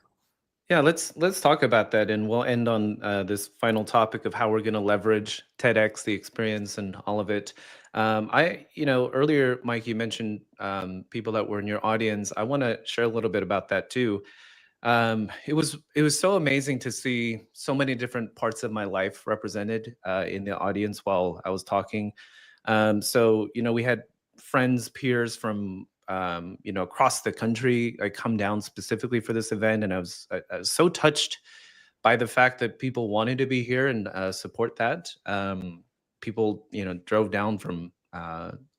A: Yeah, let's talk about that, and we'll end on this final topic of how we're going to leverage TEDx, the experience, and all of it. Earlier, Mike, you mentioned people that were in your audience. I want to share a little bit about that too. It was so amazing to see so many different parts of my life represented in the audience while I was talking. We had friends, peers from across the country come down specifically for this event, and I was so touched by the fact that people wanted to be here and support that. People, drove down from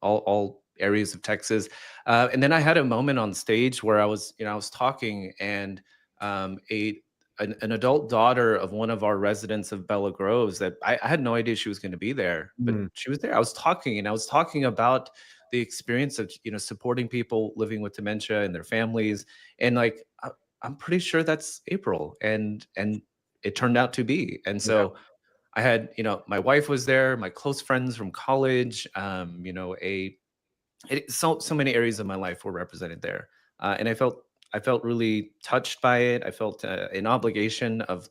A: all areas of Texas, and then I had a moment on stage where I was talking, and a an adult daughter of one of our residents of Bella Groves that I had no idea she was going to be there, but
C: Mm,
A: she was there. I was talking about the experience of supporting people living with dementia and their families, and I'm pretty sure that's April, and it turned out to be. And
C: yeah.
A: so I had, my wife was there, my close friends from college, so many areas of my life were represented there, and I felt really touched by it. I felt an obligation of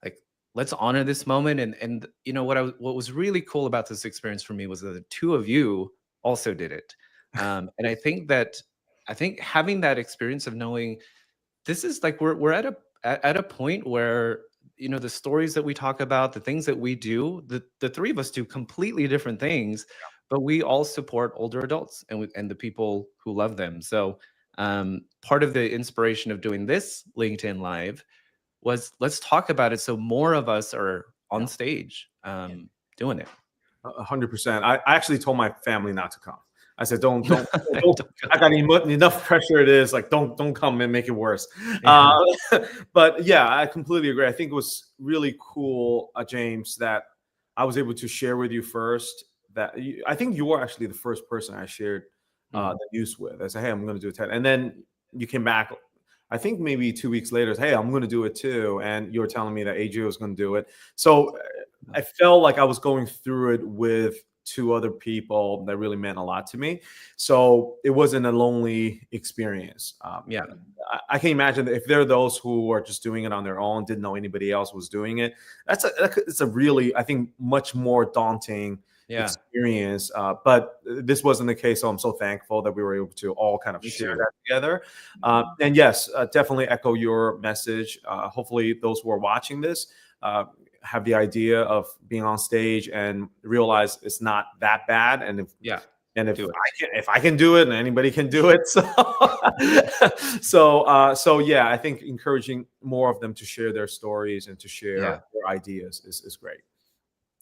A: like, let's honor this moment. And what was really cool about this experience for me was that the two of you also did it, and I think having that experience of knowing this is like we're at a point where the stories that we talk about, the things that we do, the three of us do completely different things, but we all support older adults and the people who love them. So part of the inspiration of doing this LinkedIn Live was, let's talk about it so more of us are on
C: Yeah.
A: stage doing it.
C: 100%. I actually told my family not to come. I said, don't.
A: Don't
C: I got enough pressure. It is like, don't come and make it worse.
A: Yeah.
C: But yeah, I completely agree. I think it was really cool, James, that I was able to share with you first. I think you were actually the first person I shared
A: Mm.
C: the news with. I said, hey, I'm going to do a TED, and then you came back. I think maybe 2 weeks later, hey, I'm going to do it too, and you were telling me that Adria was going to do it. So I felt like I was going through it with two other people that really meant a lot to me. So it wasn't a lonely experience.
A: Yeah.
C: I can imagine that if there are those who are just doing it on their own, didn't know anybody else was doing it, it's a really, I think, much more daunting
A: Yeah.
C: experience. But this wasn't the case. So I'm so thankful that we were able to all kind of
A: Me
C: share
A: too.
C: that together. And yes, definitely echo your message. Hopefully those who are watching this have the idea of being on stage and realize it's not that bad. And if
A: Yeah.
C: if
A: Do it.
C: if I can do it, and anybody can do it, so yeah, I think encouraging more of them to share their stories and to share
A: Yeah.
C: their ideas is great.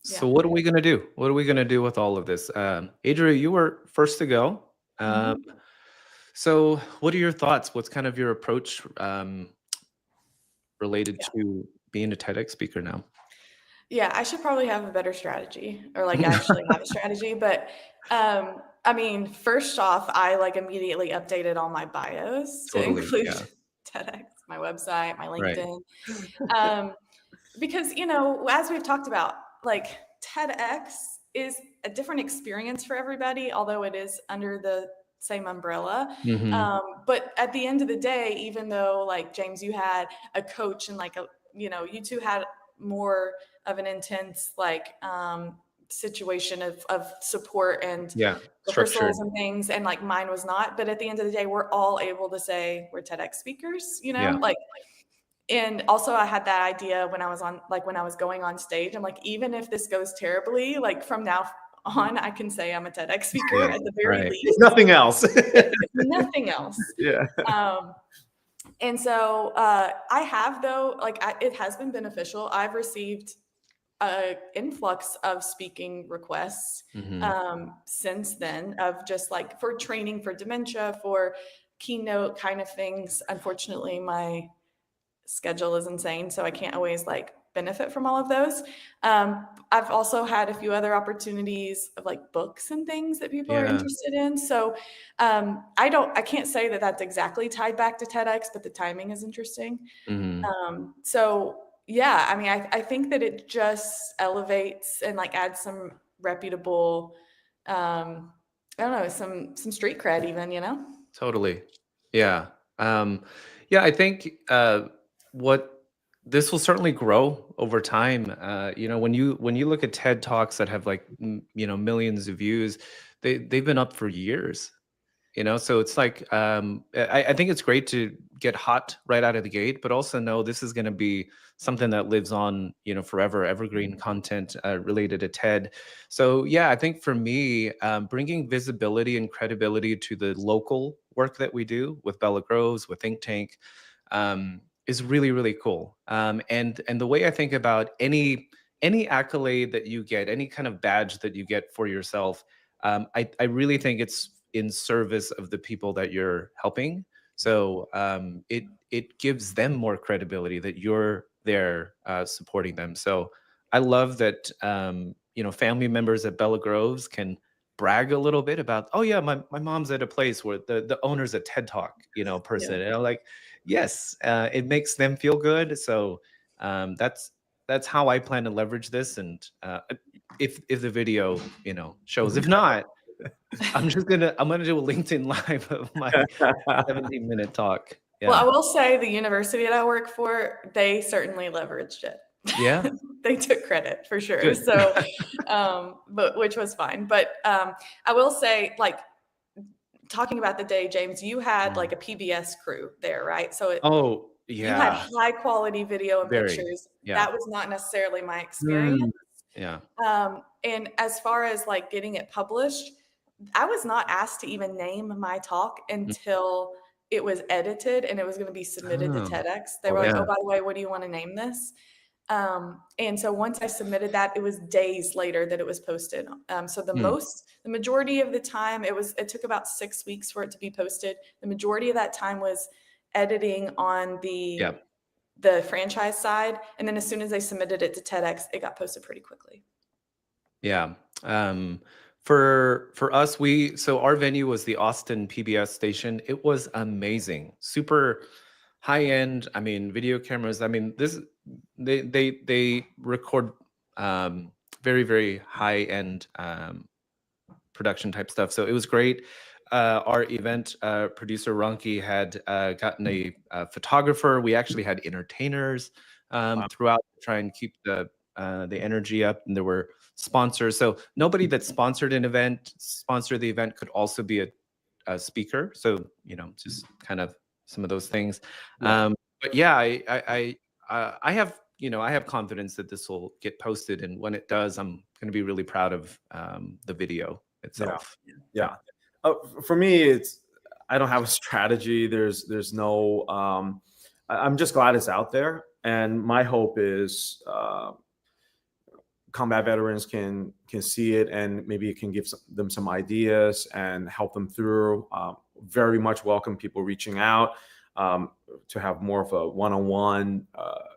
A: So what are we going to do? What are we going to do with all of this? Adria, you were first to go. So what are your thoughts? What's kind of your approach related to being a TEDx speaker now?
B: Yeah, I should probably have a better strategy, or like actually have a strategy. But I mean, first off, I like immediately updated all my bios to
A: Totally.
B: include
A: Yeah.
B: TEDx, my website, my
A: Right.
B: LinkedIn. Because, as we've talked about, like TEDx is a different experience for everybody, although it is under the same umbrella.
A: Mhm.
B: But at the end of the day, even though like James, you had a coach and like you two had more of an intense like situation of support and
A: Yeah. Structured.
B: rehearsals and things, and like mine was not. But at the end of the day, we're all able to say we're TEDx speakers,
A: Yeah.
B: like. And also I had that idea when I was going on stage. I'm like, even if this goes terribly, like from now on, I can say I'm a TEDx speaker
A: Yeah.
B: at the very
A: Right.
B: least.
C: If nothing else.
B: If nothing else.
C: Yeah.
B: And so I have, though, it has been beneficial. I've received an influx of speaking requests since then, of just like for training for dementia, for keynote kind of things. Unfortunately, my schedule is insane, so I can't always like benefit from all of those. I've also had a few other opportunities of like books and things that people are interested in. So I can't say that that's exactly tied back to TEDx, but the timing is interesting. So yeah, I mean, I think that it just elevates and like adds some reputable, I don't know, some street cred even, you know?
A: Totally. Yeah. I think what this will certainly grow over time. When you look at TED Talks that have like millions of views, they've been up for years. So it's like I think it's great to get hot right out of the gate, but also know this is going to be something that lives on, forever, evergreen content related to TED. So yeah, I think for me, bringing visibility and credibility to the local work that we do with Bella Groves, with Think Tank, is really, really cool. And the way I think about any accolade that you get, any kind of badge that you get for yourself, I really think it's in service of the people that you're helping. So it gives them more credibility that you're there supporting them. So I love that family members at Bella Groves can brag a little bit about, oh yeah, my mom's at a place where the owner's a TED Talk person, and I'm like, yes, it makes them feel good. So that's how I plan to leverage this. And if the video shows, if not, I'm gonna do a LinkedIn live of my 17-minute talk.
B: Well, I will say the university that I work for, they certainly leveraged it.
A: Yeah.
B: They took credit for sure.
A: Good.
B: So, but which was fine. But I will say, like, talking about the day, James, you had like a PBS crew there, right? So you had high quality video and pictures. That was not necessarily my experience.
A: Yeah.
B: And as far as like getting it published, I was not asked to even name my talk until it was edited and it was going to be submitted to TEDx. They were like, oh, by the way, what do you want to name this? And so once I submitted that, it was days later that it was posted. So the majority of the time it took about 6 weeks for it to be posted. The majority of that time was editing on the franchise side. And then as soon as they submitted it to TEDx, it got posted pretty quickly.
A: Yeah. For us, so our venue was the Austin PBS station. It was amazing, super high end. I mean, video cameras. I mean, they record very, very high end production type stuff. So it was great. Our event producer Ronki had gotten a photographer. We actually had entertainers throughout to try and keep the energy up, and there were sponsors. So nobody that sponsored the event could also be a speaker. So just kind of some of those things. But yeah, I have confidence that this will get posted, and when it does, I'm going to be really proud of the video itself.
C: Yeah. For me, I don't have a strategy. There's no. I'm just glad it's out there, and my hope is combat veterans can see it, and maybe it can give them some ideas and help them through. Very much welcome people reaching out to have more of a one-on-one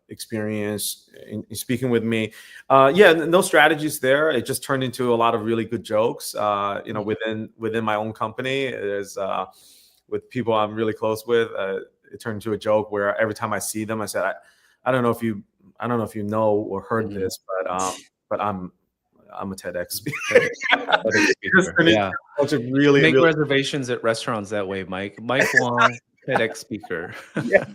C: experience in speaking with me. No strategies there. It just turned into a lot of really good jokes. Within my own company, there's with people I'm really close with. It turned into a joke where every time I see them, I said, I don't know if you know or heard this, but I'm a TEDx speaker.
A: Yeah.
C: Really,
A: make reservations at restaurants that way, Mike. Mike Wang, TEDx speaker.
C: Yeah,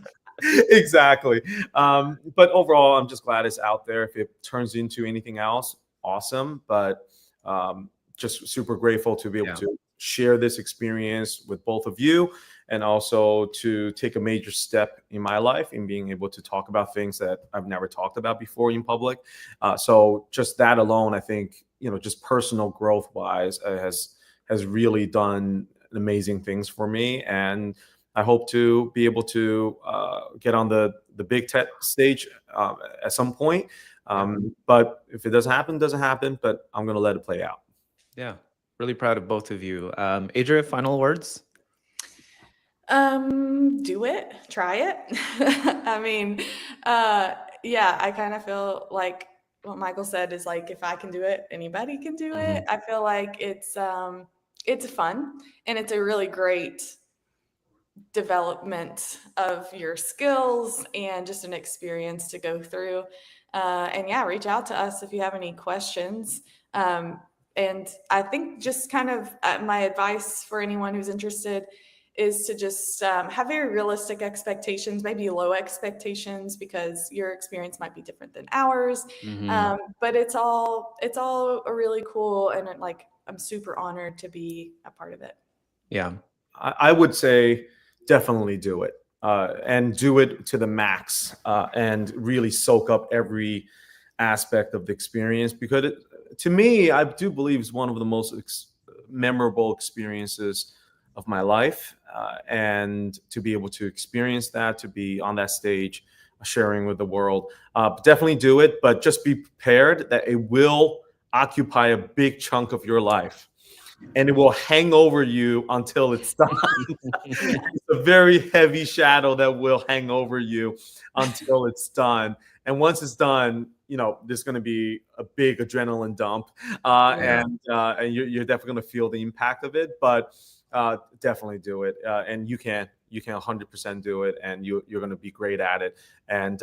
C: exactly. But overall, I'm just glad it's out there. If it turns into anything else, awesome. But just super grateful to be able to share this experience with both of you, and also to take a major step in my life in being able to talk about things that I've never talked about before in public. So just that alone, I think, just personal growth wise, has really done amazing things for me. And I hope to be able to get on the big TED stage at some point. But if it doesn't happen, but I'm going to let it play out.
A: Yeah. Really proud of both of you. Adria, final words?
B: Do it, try it. I mean, yeah, I kind of feel like what Michael said is like, if I can do it, anybody can do it. I feel like it's fun and it's a really great development of your skills and just an experience to go through. And yeah, reach out to us if you have any questions. And I think just kind of my advice for anyone who's interested is to just have very realistic expectations, maybe low expectations, because your experience might be different than ours. But it's all a really cool, and like I'm super honored to be a part of it.
A: Yeah.
C: I would say definitely do it, and do it to the max, and really soak up every aspect of the experience, because to me, I do believe it's one of the most memorable experiences of my life, and to be able to experience that, to be on that stage sharing with the world, definitely do it, but just be prepared that it will occupy a big chunk of your life. And it will hang over you until it's done. It's a very heavy shadow that will hang over you until it's done. And once it's done, there's going to be a big adrenaline dump, and you're definitely going to feel the impact of it. But definitely do it, and you can 100% do it, and you're going to be great at it. And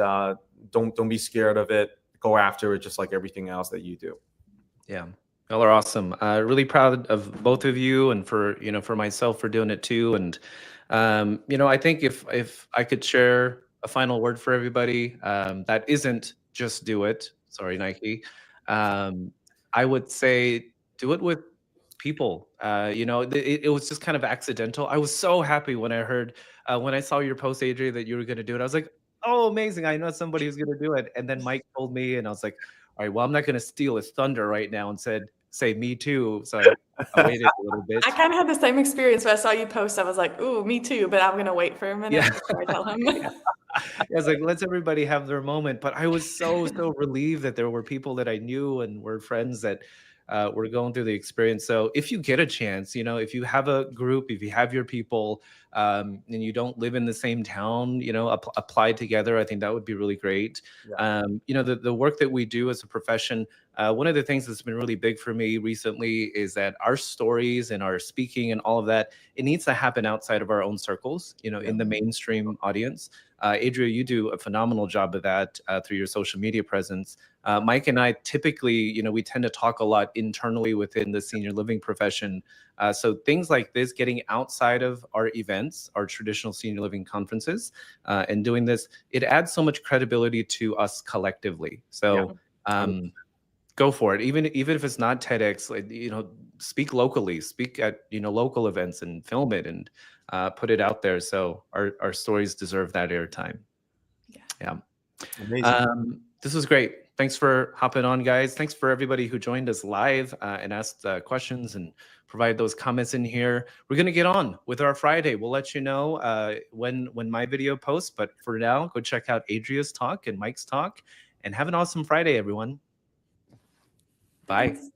C: don't be scared of it. Go after it, just like everything else that you do.
A: Yeah. Y'all are awesome. Really proud of both of you, and for myself for doing it too. And I think if I could share a final word for everybody, that isn't just do it. Sorry, Nike. I would say do it with people. It was just kind of accidental. I was so happy when I heard when I saw your post, Adria, that you were going to do it. I was like, oh, amazing! I know somebody who's going to do it. And then Mike told me, and I was like, all right, well, I'm not going to steal his thunder right now and say me too. So I waited a little bit.
B: I kind of had the same experience when I saw you post. I was like, ooh, me too, but I'm going to wait for a minute before I tell him.
A: Yeah. I was like, let's everybody have their moment. But I was so relieved that there were people that I knew and were friends that were going through the experience. So if you get a chance, if you have a group, if you have your people, and you don't live in the same town, apply together. I think that would be really great.
C: Yeah.
A: The work that we do as a profession, one of the things that's been really big for me recently is that our stories and our speaking and all of that, it needs to happen outside of our own circles, in the mainstream audience. Adria, you do a phenomenal job of that through your social media presence. Mike and I typically, we tend to talk a lot internally within the senior living profession. So things like this, getting outside of our events, our traditional senior living conferences, and doing this, it adds so much credibility to us collectively. So go for it. Even if it's not TEDx, speak locally, speak at, local events and film it and put it out there. So our stories deserve that airtime. Yeah.
C: Amazing.
A: This was great. Thanks for hopping on, guys. Thanks for everybody who joined us live and asked questions and provided those comments in here. We're going to get on with our Friday. We'll let you know when my video posts. But for now, go check out Adria's talk and Mike's talk. And have an awesome Friday, everyone. Bye.
B: Thanks.